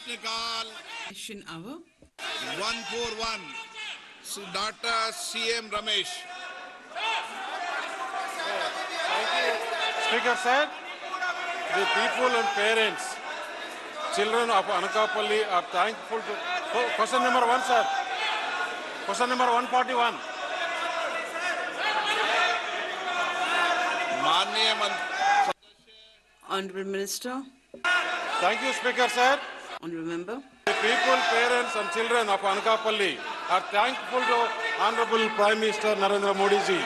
Prashnakal Question hour. 141. Dr. C.M. Ramesh. Speaker sir, the people and parents, children of Anakapalli are thankful to... Question number 1, sir. Question number 141. Honorable Minister. Thank you, Speaker sir. Honorable Member. The people, parents and children of Anakapalli are thankful to Honorable Prime Minister Narendra Modi ji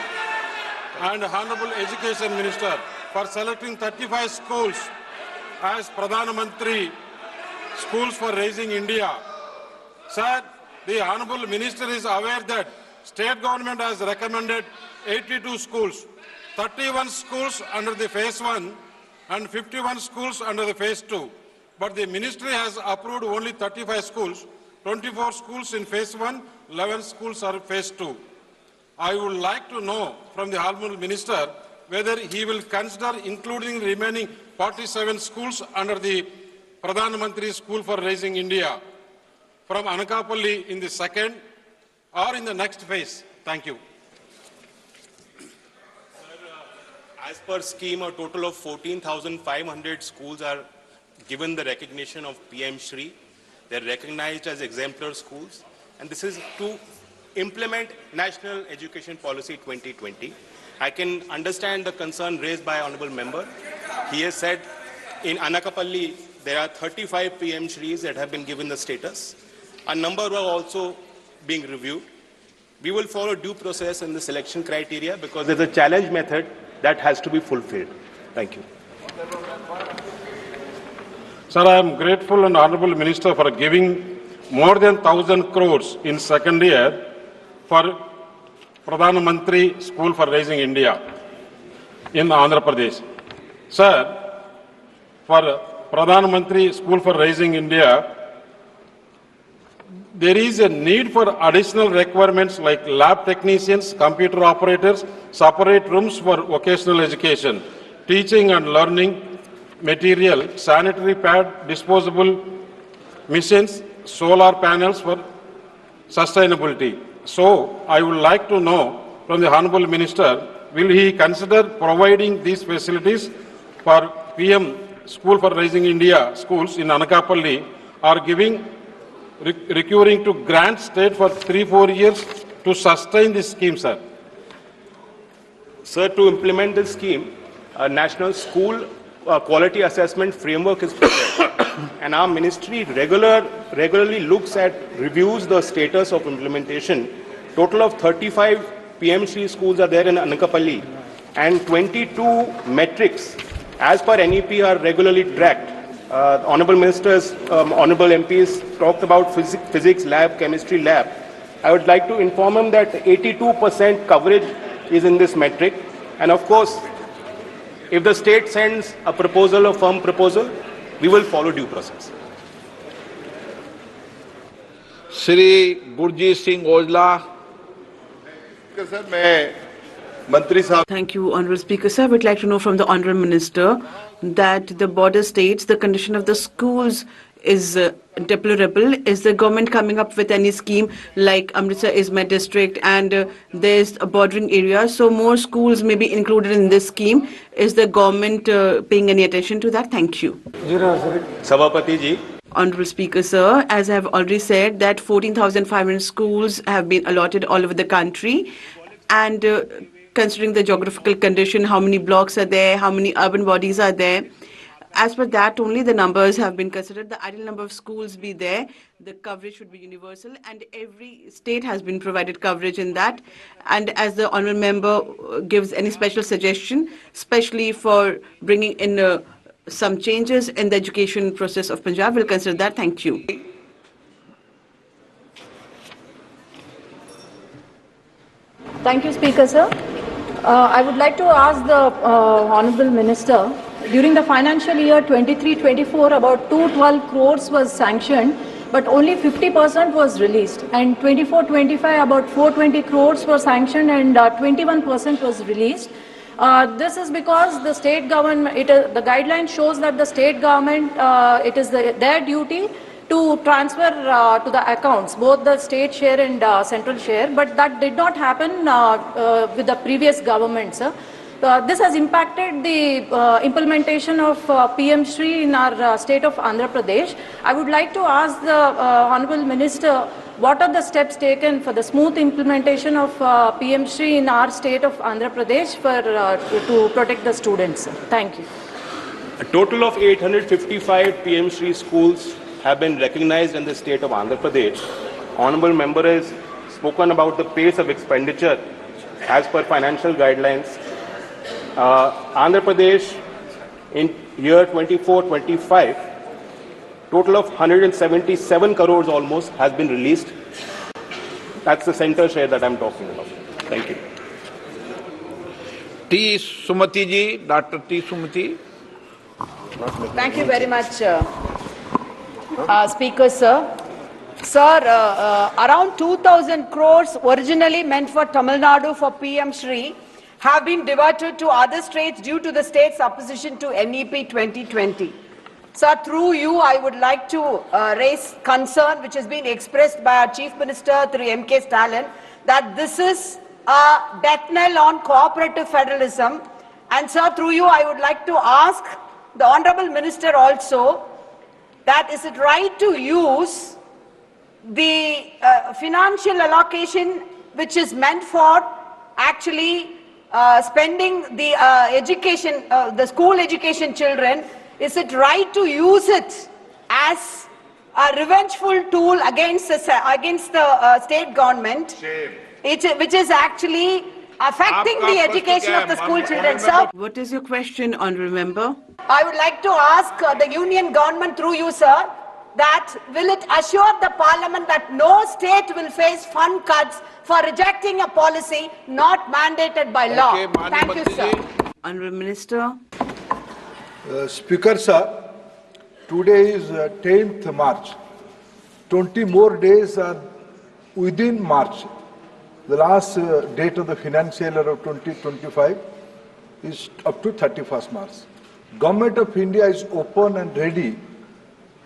and Honorable Education Minister for selecting 35 schools as Pradhan Mantri Schools for Raising India. Sir, the Honorable Minister is aware that state government has recommended 82 schools, 31 schools under the phase 1 and 51 schools under the phase 2. But the ministry has approved only 35 schools, 24 schools in phase 1, 11 schools are phase 2. I would like to know from the Honorable Minister whether he will consider including remaining 47 schools under the Pradhan Mantri School for Raising India from Anakapalli in the second or in the next phase. Thank you. As per scheme, a total of 14,500 schools are given the recognition of PM Shri. They're recognized as exemplar schools. And this is to implement National Education Policy 2020. I can understand the concern raised by Honorable Member. He has said in Anakapalli, there are 35 PM Shris that have been given the status. A number are also being reviewed. We will follow due process in the selection criteria because there's a challenge method that has to be fulfilled. Thank you. Sir, I am grateful and Honorable Minister for giving more than 1,000 crores in second year for Pradhan Mantri School for Raising India in Andhra Pradesh. Sir, for Pradhan Mantri School for Raising India, there is a need for additional requirements like lab technicians, computer operators, separate rooms for vocational education, teaching and learning material, sanitary pad, disposable machines, solar panels for sustainability. So, I would like to know from the Honorable Minister, will he consider providing these facilities for PM School for Raising India schools in Anakapalli or giving recurring to grant state for 3-4 years to sustain this scheme, sir? Sir, to implement this scheme, a national school quality assessment framework is prepared. And our ministry regularly looks at, reviews the status of implementation. Total of 35 PM Shri schools are there in Anakapalli and 22 metrics as per NEP are regularly tracked. Honorable Ministers, Honorable MPs talked about physics lab, chemistry lab. I would like to inform him that 82% coverage is in this metric. And of course, if the state sends a proposal, a firm proposal, we will follow due process. Shri Gurjeet Singh Ojla. Thank you, Honorable Speaker. Sir, I would like to know from the Honorable Minister that the border states, the condition of the schools is deplorable. Is the government coming up with any scheme like Amritsar is my district and there's a bordering area, so more schools may be included in this scheme? Is the government paying any attention to that? Thank you. Sabapati ji. Honorable Speaker, sir, as I have already said that 14,500 schools have been allotted all over the country, and considering the geographical condition, how many blocks are there, how many urban bodies are there, as per that only the numbers have been considered. The ideal number of schools be there, the coverage should be universal, and every state has been provided coverage in that. And as the honourable member gives any special suggestion, especially for bringing in some changes in the education process of Punjab, we'll consider that. Thank you. Thank you, Speaker, sir. I would like to ask the Honourable Minister, during the financial year 23-24, about 212 crores was sanctioned, but only 50% was released. And 24-25, about 420 crores were sanctioned and 21% was released. This is because the state government, the guideline shows that the state government, it is their duty to transfer to the accounts, both the state share and central share, but that did not happen with the previous government, sir. This has impacted the implementation of PM Shri in our state of Andhra Pradesh. I would like to ask the Honorable Minister, what are the steps taken for the smooth implementation of PM Shri in our state of Andhra Pradesh to protect the students? Thank you. A total of 855 PM Shri schools have been recognized in the state of Andhra Pradesh. Honorable member has spoken about the pace of expenditure as per financial guidelines. Andhra Pradesh in year 24-25, total of 177 crores almost has been released. That's the center share that I'm talking about. Thank you. T. Sumati ji, Dr. T. Sumati. Thank you very much, Speaker, sir. Sir, around 2,000 crores originally meant for Tamil Nadu for PM Shri have been diverted to other states due to the state's opposition to NEP 2020. Sir, through you, I would like to raise concern which has been expressed by our Chief Minister through M.K. Stalin that this is a death knell on cooperative federalism. And sir, through you, I would like to ask the Honorable Minister also that is it right to use the financial allocation which is meant for actually spending the education, the school education children, is it right to use it as a revengeful tool against the state government, which is actually affecting the education of the school children? Sir, What is your question, honorable member? I would like to ask the union government through you, sir, that will it assure the parliament that no state will face fund cuts for rejecting a policy not mandated by law? Okay, Thank you, sir. Honorable Minister. Speaker sir, today is 10th March. 20 more days are within March. The last date of the financial year of 2025 is up to 31st March. Government of India is open and ready.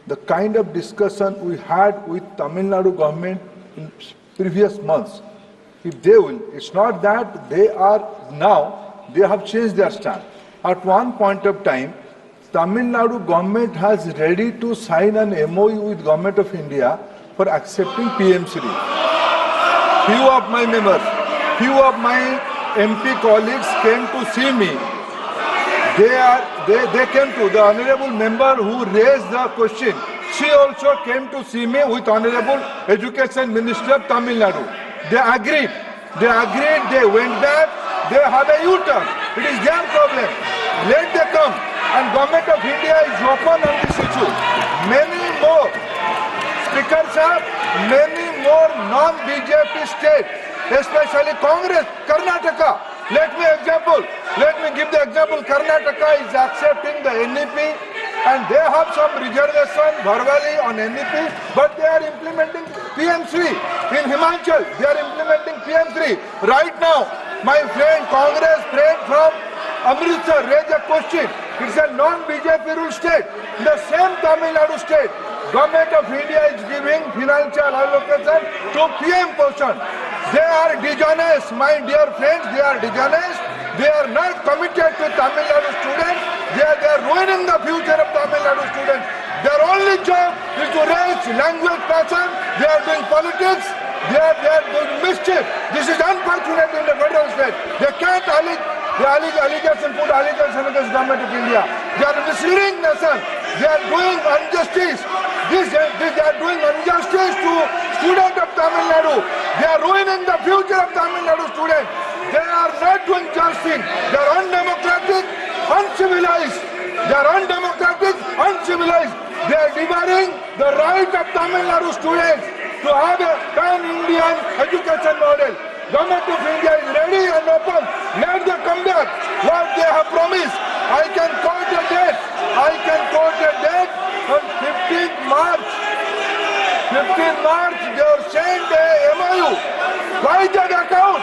The kind of discussion we had with Tamil Nadu government in previous months, if they will, it's not that they have changed their stand. At one point of time, Tamil Nadu government has ready to sign an MOU with Government of India for accepting PM Shri. Few of my members, few of my MP colleagues came to see me. They came to the honorable member who raised the question. She also came to see me with Honorable Education Minister of Tamil Nadu. They agreed. They went back. They have a U-turn. It is their problem. Let them come. And Government of India is open on this issue. Many more, Speaker sir, many more non-BJP states, especially Congress, Karnataka. Let me give the example. Karnataka is accepting the NEP and they have some reservation verbally on NEP, but they are implementing PM Shri. In Himachal, they are implementing PM Shri. Right now, my friend, Congress friend from Amritsar raised a question. It's a non-BJP rule state. The same Tamil Nadu state, Government of India is giving financial allocation to PM portion. They are dishonest, my dear friends, they are dishonest. They are not committed to Tamil Nadu students. They are ruining the future of Tamil Nadu students. Their only job is to raise language passion. They are doing politics. They are doing mischief. This is unfortunate in the federal state. They can't put allegation against Government of India. They are misleading nation. They are doing injustice. They are doing injustice to students of Tamil Nadu. They are ruining the future of Tamil Nadu students. They are not doing justice. They are undemocratic, uncivilized. They are undemocratic, uncivilized. They are devouring the right of Tamil Nadu students to have a pan-Indian education model. Government of India is ready and open. Let them come back. What they have promised. I can quote the date. On 15th March. 15th March, they have sent a MOU. Why that account?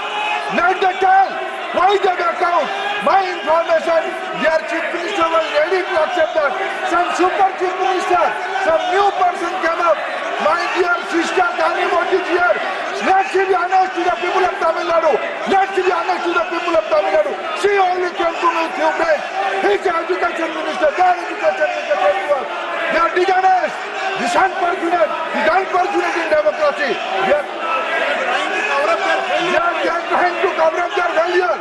Let them tell. Why I gave account. My information, their chief minister was ready to accept that. Some super chief minister, some new person came up. My dear sister Kanimoti is here. Let's be honest to the people of Tamil Nadu. Let's be honest to the people of Tamil Nadu. She only came to me few days. He's the education minister, their education minister came to us. They are dishonest, this unfortunate, this unfortunate in democracy. They are trying to cover up their failure.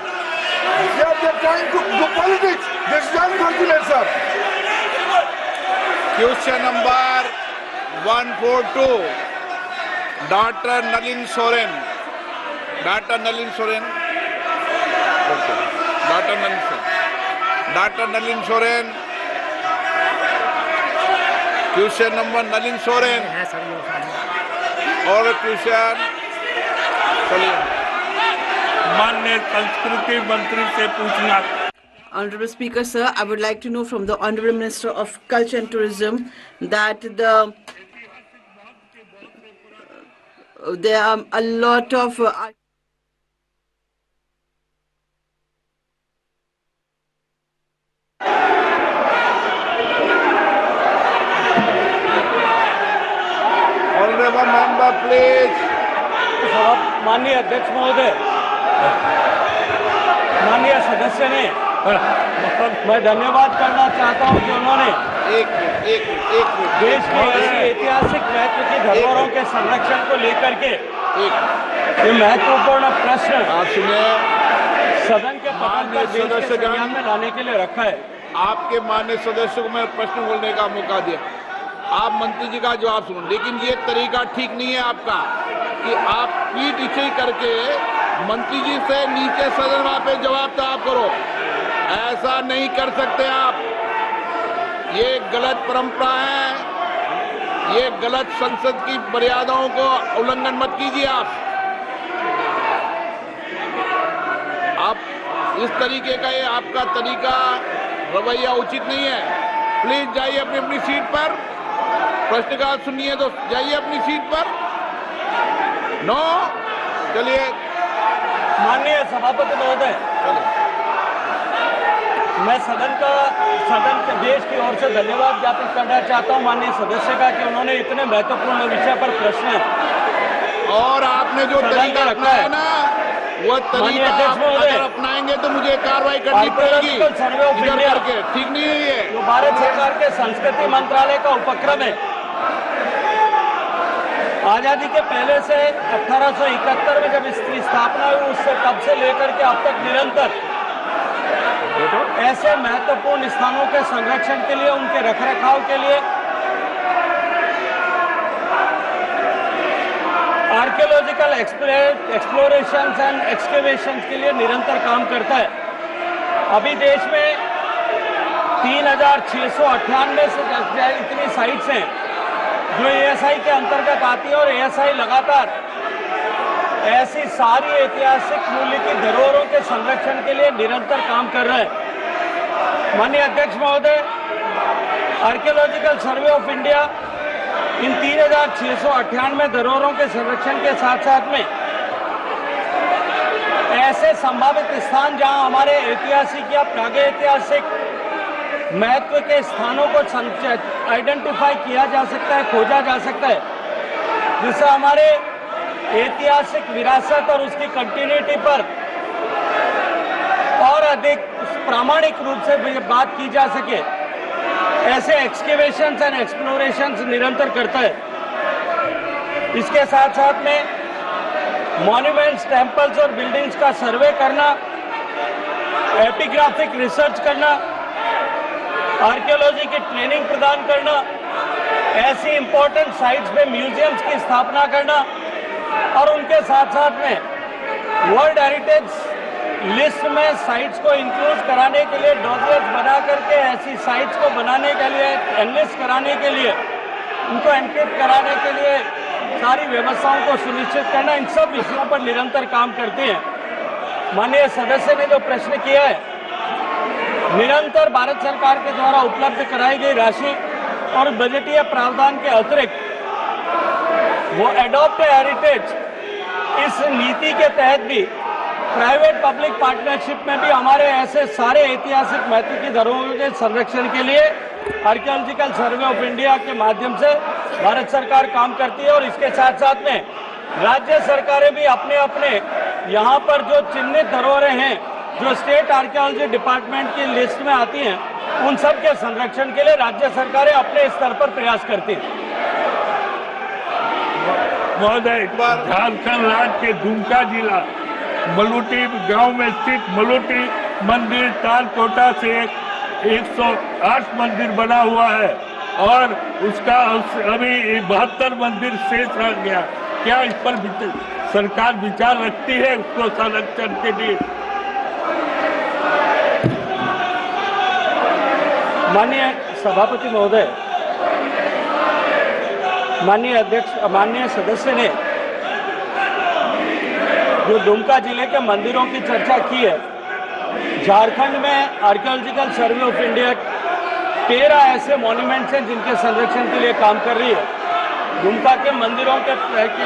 They are trying to do politics. This is unfortunate, sir. Question number 142, Dr. Nalin Soren. Dr. Nalin Soren. Okay. Dr. Nalin Soren. Dr. Nalin Soren. Question number Nalin Soren. और question चलिए माननीय संस्कृति मंत्री से पूछना। Honorable Speaker, sir, I would like to know from the Honorable Minister of Culture and Tourism that there are a lot of Honorable member, please. माननीय अध्यक्ष महोदय, माननीय सदस्य ने मैं धन्यवाद करना चाहता हूं कि उन्होंने देश के ऐसी ऐतिहासिक महत्व की धरोहरों के संरक्षण को लेकर के ये महत्वपूर्ण प्रश्न सदन के पटल पर देश के संज्ञान में लाने के लिए रखा है। आपके माननीय सदस्य को मैं प्रश्न बोलने का मौका दिया, आप मंत्री जी का जवाब सुनो, लेकिन ये तरीका ठीक नहीं है आपका कि आप पीठ नीचे करके मंत्री जी से नीचे सदन वहां पे जवाब तलब करो। ऐसा नहीं कर सकते आप, ये गलत परंपरा है, ये गलत संसद की मर्यादाओं को उल्लंघन मत कीजिए। आप इस तरीके का, ये आपका तरीका रवैया उचित नहीं है। प्लीज जाइए अपनी अपनी सीट पर, प्रश्नकाल सुनिए तो जाइए अपनी सीट पर। नो, चलिए। माननीय सभापति महोदय, मैं सदन के देश की ओर से धन्यवाद ज्ञापित करना चाहता हूं माननीय सदस्य का कि उन्होंने इतने महत्वपूर्ण विषय पर प्रश्न और आपने जो तरीका अपनाया ना, वो तरीका आप अगर अपनाएंगे तो मुझे कार्रवाई करनी पड़ेगी इधर करके, ठीक नहीं है ये। जो भारत सरकार के संस्कृति मंत्रालय का उपक्रम है, आजादी के पहले से 1871 में जब इसकी स्थापना हुई, उससे तब से लेकर के अब तक निरंतर ऐसे महत्वपूर्ण स्थानों के संरक्षण के लिए, उनके रखरखाव के लिए, आर्कियोलॉजिकल एक्सप्लोरेशंस एंड एक्सकेवेशंस के लिए निरंतर काम करता है। अभी देश में 3698 से इतनी साइट्स हैं जो एएसआई के अंतर्गत आती है, और एएसआई लगातार ऐसी सारी ऐतिहासिक मूल्य की धरोहरों के संरक्षण के लिए निरंतर काम कर रहा है। माननीय अध्यक्ष महोदय, archaeological survey of India in 3698 धरोहरों के संरक्षण के साथ साथ में ऐसे संभावित स्थान जहां हमारे ऐतिहासिक या प्रागैतिहासिक महत्व के स्थानों को आइडेंटिफाई किया जा सकता है, खोजा जा सकता है, जिससे हमारे ऐतिहासिक विरासत और उसकी कंटिन्यूटी पर और अधिक प्रामाणिक रूप से बात की जा सके। ऐसे एक्सकेवेशंस एंड एक्सप्लोरेशंस निरंतर करता है। इसके साथ साथ में मॉन्यूमेंट्स, टेम्पल्स और बिल्डिंग्स का सर्वे करना, एपिग्राफिक रिसर्च करना, आर्कियोलॉजी की ट्रेनिंग प्रदान करना, ऐसी इंपॉर्टेंट साइट्स में म्यूजियम्स की स्थापना करना, और उनके साथ साथ में वर्ल्ड हेरिटेज लिस्ट में साइट्स को इंक्लूड कराने के लिए डॉजर्स बना करके ऐसी साइट्स को बनाने के लिए, एनलिस्ट कराने के लिए, उनको एनक्रिप्ट कराने के लिए सारी व्यवस्थाओं को सुनिश्चित करना, इन सब विषयों पर निरंतर काम करते हैं। माननीय सदस्य ने जो प्रश्न किया है, निरंतर भारत सरकार के द्वारा उपलब्ध कराई गई राशि और बजटीय प्रावधान के अतिरिक्त वो एडॉप्ट हेरिटेज इस नीति के तहत भी प्राइवेट पब्लिक पार्टनरशिप में भी हमारे ऐसे सारे ऐतिहासिक महत्व की धरोहरों के संरक्षण के लिए आर्कियोलॉजिकल सर्वे ऑफ इंडिया के माध्यम से भारत सरकार काम करती है। और इसके साथ साथ में राज्य सरकारें भी अपने अपने यहाँ पर जो चिन्हित धरोहरें हैं, जो स्टेट आर्कियोलॉजी डिपार्टमेंट की लिस्ट में आती हैं, उन सब के संरक्षण के लिए राज्य सरकारें अपने स्तर पर प्रयास करती हैं। महोदय, झारखंड राज्य के दुमका जिला मलूटी गांव में स्थित मलूटी मंदिर तालकोटा से 108 मंदिर बना हुआ है और उसका अभी 72 मंदिर शेष रह गया। क्या इस पर सरकार विचार रखती है उसको संरक्षण के लिए? माननीय सभापति महोदय, माननीय अध्यक्ष, माननीय सदस्य ने जो दुमका जिले के मंदिरों की चर्चा की है, झारखंड में आर्कियोलॉजिकल सर्वे ऑफ इंडिया 13 ऐसे मॉन्यूमेंट्स हैं जिनके संरक्षण के लिए काम कर रही है। दुमका के मंदिरों के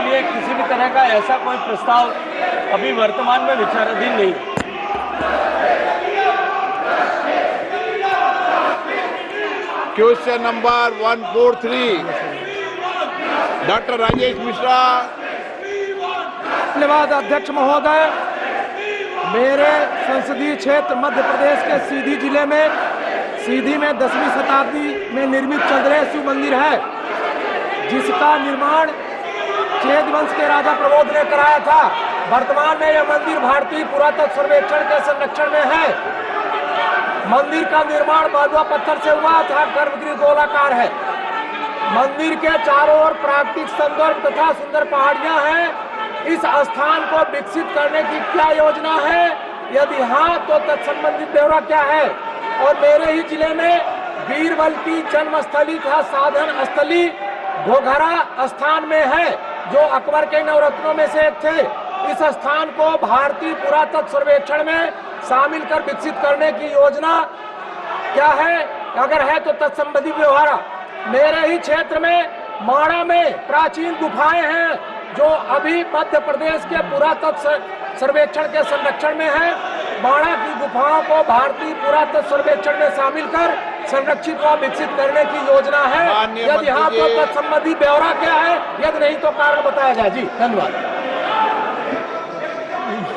लिए किसी भी तरह का ऐसा कोई प्रस्ताव अभी वर्तमान में विचाराधीन नहीं है। Question number 143, doctor Rajesh Mishra. धन्यवाद अध्यक्ष महोदय। मेरे संसदीय क्षेत्र मध्य प्रदेश के सीधी जिले में सीधी में 10वीं शताब्दी में निर्मित चंद्रेश शिव मंदिर है, जिसका निर्माण चेद वंश के राजा प्रबोध ने कराया था। वर्तमान में यह मंदिर भारतीय पुरातत्व सर्वेक्षण के संरक्षण में है। मंदिर का निर्माण मालवा पत्थर से हुआ था, गर्भगृह गोलाकार है। मंदिर के चारों ओर प्राकृतिक सौंदर्य तथा सुंदर पहाड़ियां हैं। इस स्थान को विकसित करने की क्या योजना है? यदि हाँ, तो तत्संबंधित ब्यौरा क्या है? और मेरे ही जिले में बीरबल की जन्मस्थली तथा साधन स्थली घोघरा स्थान में है, जो अकबर के नवरत्नों में से एक थे। इस स्थान को भारतीय पुरातत्व सर्वेक्षण में शामिल कर विकसित करने की योजना क्या है? अगर है तो तत्संबंधी व्यवहार। मेरे ही क्षेत्र में माणा में प्राचीन गुफाएं हैं, जो अभी मध्य प्रदेश के पुरातत्व सर्वेक्षण के संरक्षण में है। माणा की गुफाओं को भारतीय पुरातत्व सर्वेक्षण में शामिल कर संरक्षित व विकसित करने की योजना है। यदि हाँ, तो तत्संबंधी ब्यौरा क्या है? यदि नहीं तो कारण बताया जाए। जी धन्यवाद।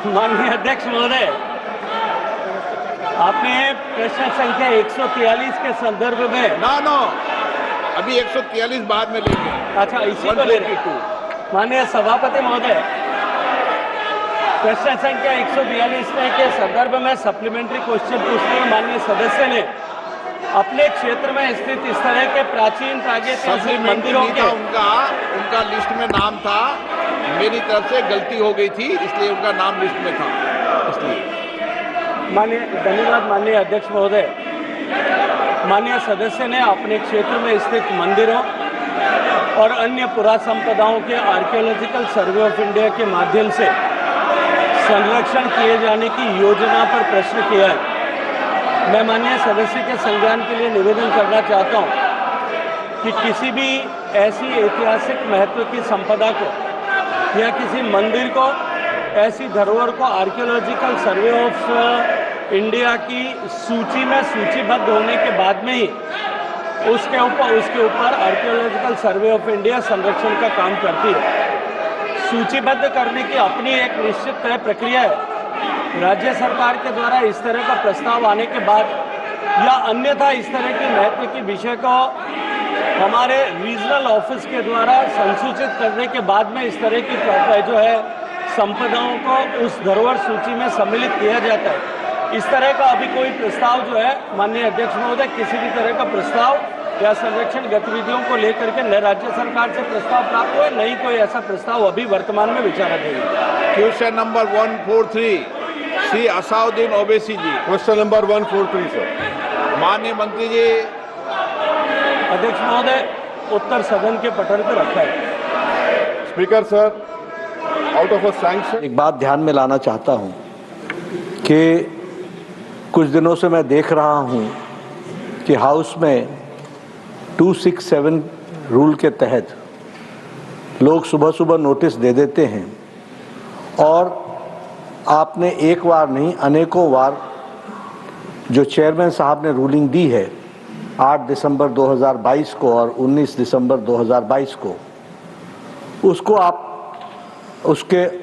माननीय अध्यक्ष महोदय, आपने प्रश्न संख्या 143 के संदर्भ में अभी 143 बाद में लेंगे। अच्छा, इसी को ले रहे। माननीय सभापति महोदय, प्रश्न संख्या 142 के संदर्भ में सप्लीमेंट्री क्वेश्चन पूछते हुए माननीय सदस्य ने अपने क्षेत्र में स्थित इस तरह के प्राचीन प्रागैतिहासिक मंदिरों के उनका लिस्ट में नाम था। मेरी तरफ से गलती हो गई थी, इसलिए उनका नाम लिस्ट में था। इसलिए माननीय धन्यवाद। माननीय अध्यक्ष महोदय, माननीय सदस्य ने अपने क्षेत्र में स्थित मंदिरों और अन्य पुरासंपदाओं के आर्कियोलॉजिकल सर्वे ऑफ इंडिया के माध्यम से संरक्षण किए जाने की योजना पर प्रश्न किया है। मैं माननीय सदस्य के संज्ञान के लिए निवेदन करना चाहता हूं कि किसी भी ऐसी ऐतिहासिक महत्व की संपदा को या किसी मंदिर को, ऐसी धरोहर को आर्कियोलॉजिकल सर्वे ऑफ इंडिया की सूची में सूचीबद्ध होने के बाद में ही उसके ऊपर आर्कियोलॉजिकल सर्वे ऑफ इंडिया संरक्षण का काम करती है। सूचीबद्ध करने की अपनी एक निश्चित तय प्रक्रिया है। राज्य सरकार के द्वारा इस तरह का प्रस्ताव आने के बाद या अन्यथा इस तरह की महत्व के विषय को हमारे रीजनल ऑफिस के द्वारा संसूचित करने के बाद में इस तरह की जो है संपदाओं को उस धरोहर सूची में सम्मिलित किया जाता है। इस तरह का अभी कोई प्रस्ताव जो है माननीय अध्यक्ष महोदय, किसी भी तरह का प्रस्ताव या संरक्षण गतिविधियों को लेकर के न राज्य सरकार से प्रस्ताव प्राप्त हुआ, नहीं कोई ऐसा प्रस्ताव अभी वर्तमान में विचाराधीन है। Question number 143, Shri Asaduddin Owaisi ji. Question number 143 sir. माननीय मंत्री जी। अध्यक्ष महोदय, उत्तर सदन के पटल पर रखा है। Speaker sir, out of a sanction एक बात ध्यान में लाना चाहता हूं कि कुछ दिनों से मैं देख रहा हूं कि हाउस में 267 रूल के तहत लोग सुबह सुबह नोटिस दे देते हैं और आपने एक बार नहीं अनेकों बार जो चेयरमैन साहब ने रूलिंग दी है 8 दिसंबर 2022 को और 19 दिसंबर 2022 को,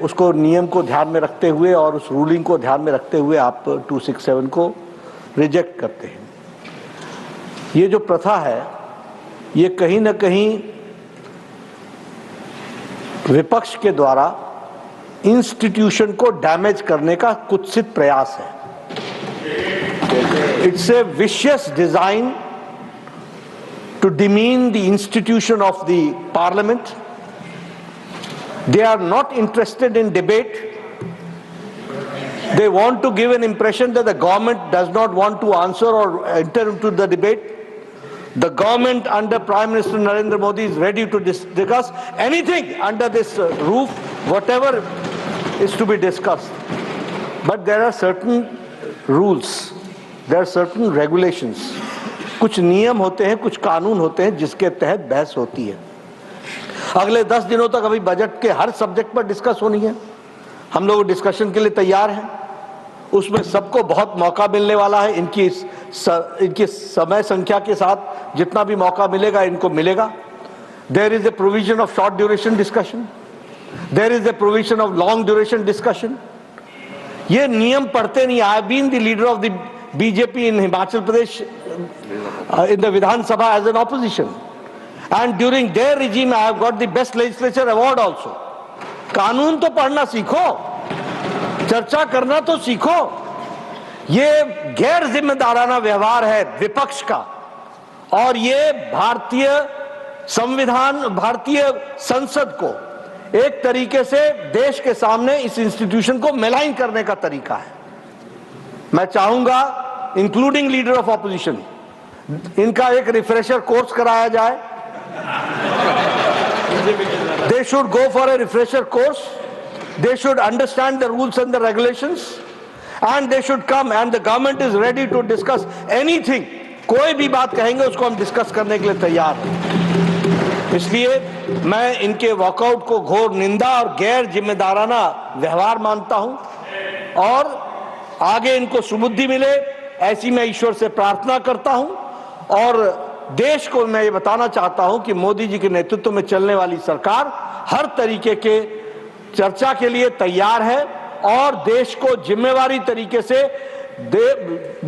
उसको नियम को ध्यान में रखते हुए और उस रूलिंग को ध्यान में रखते हुए आप 267 को रिजेक्ट करते हैं। ये जो प्रथा है ये कहीं न कहीं विपक्ष के द्वारा इंस्टीट्यूशन को डैमेज करने का कुत्सित प्रयास है। It's a vicious design to demean the institution of the parliament. They are not interested in debate. They want to give an impression that the government does not want to answer or enter into the debate. The government under Prime Minister Narendra Modi is ready to discuss anything under this roof, whatever is to be discussed. But there are certain rules, there are certain regulations. कुछ नियम होते हैं, कुछ कानून होते हैं जिसके तहत बहस होती है। अगले 10 दिनों तक अभी बजट के हर सब्जेक्ट पर डिस्कस होनी है। हम लोग डिस्कशन के लिए तैयार हैं। उसमें सबको बहुत मौका मिलने वाला है। इनकी समय संख्या के साथ जितना भी मौका मिलेगा इनको मिलेगा। There is a provision of short duration discussion, there is a provision of long duration discussion. ये नियम पढ़ते नहीं। I have been the leader of the BJP in Himachal Pradesh in the Vidhan Sabha as an opposition, and during their regime I have got the best legislature award also. कानून तो पढ़ना सीखो, चर्चा करना तो सीखो। ये गैर जिम्मेदाराना व्यवहार है विपक्ष का और ये भारतीय संविधान, भारतीय संसद को एक तरीके से देश के सामने इस इंस्टीट्यूशन को मेलाइन करने का तरीका है। मैं चाहूंगा इंक्लूडिंग लीडर ऑफ ऑपोजिशन इनका एक रिफ्रेशर कोर्स कराया जाए। They should go for a refresher course, they should understand the rules and the regulations and they should come and the government is ready to discuss anything. कोई भी बात कहेंगे उसको हम डिस्कस करने के लिए तैयार हैं। इसलिए मैं इनके वॉकआउट को घोर निंदा और गैर जिम्मेदाराना व्यवहार मानता हूं और आगे इनको सुबुद्धि मिले ऐसी मैं ईश्वर से प्रार्थना करता हूं। और देश को मैं ये बताना चाहता हूं कि मोदी जी के नेतृत्व में चलने वाली सरकार हर तरीके के चर्चा के लिए तैयार है और देश को जिम्मेवारी तरीके से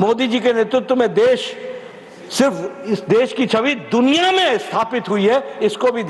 मोदी जी के नेतृत्व में देश सिर्फ इस देश की छवि दुनिया में स्थापित हुई है, इसको भी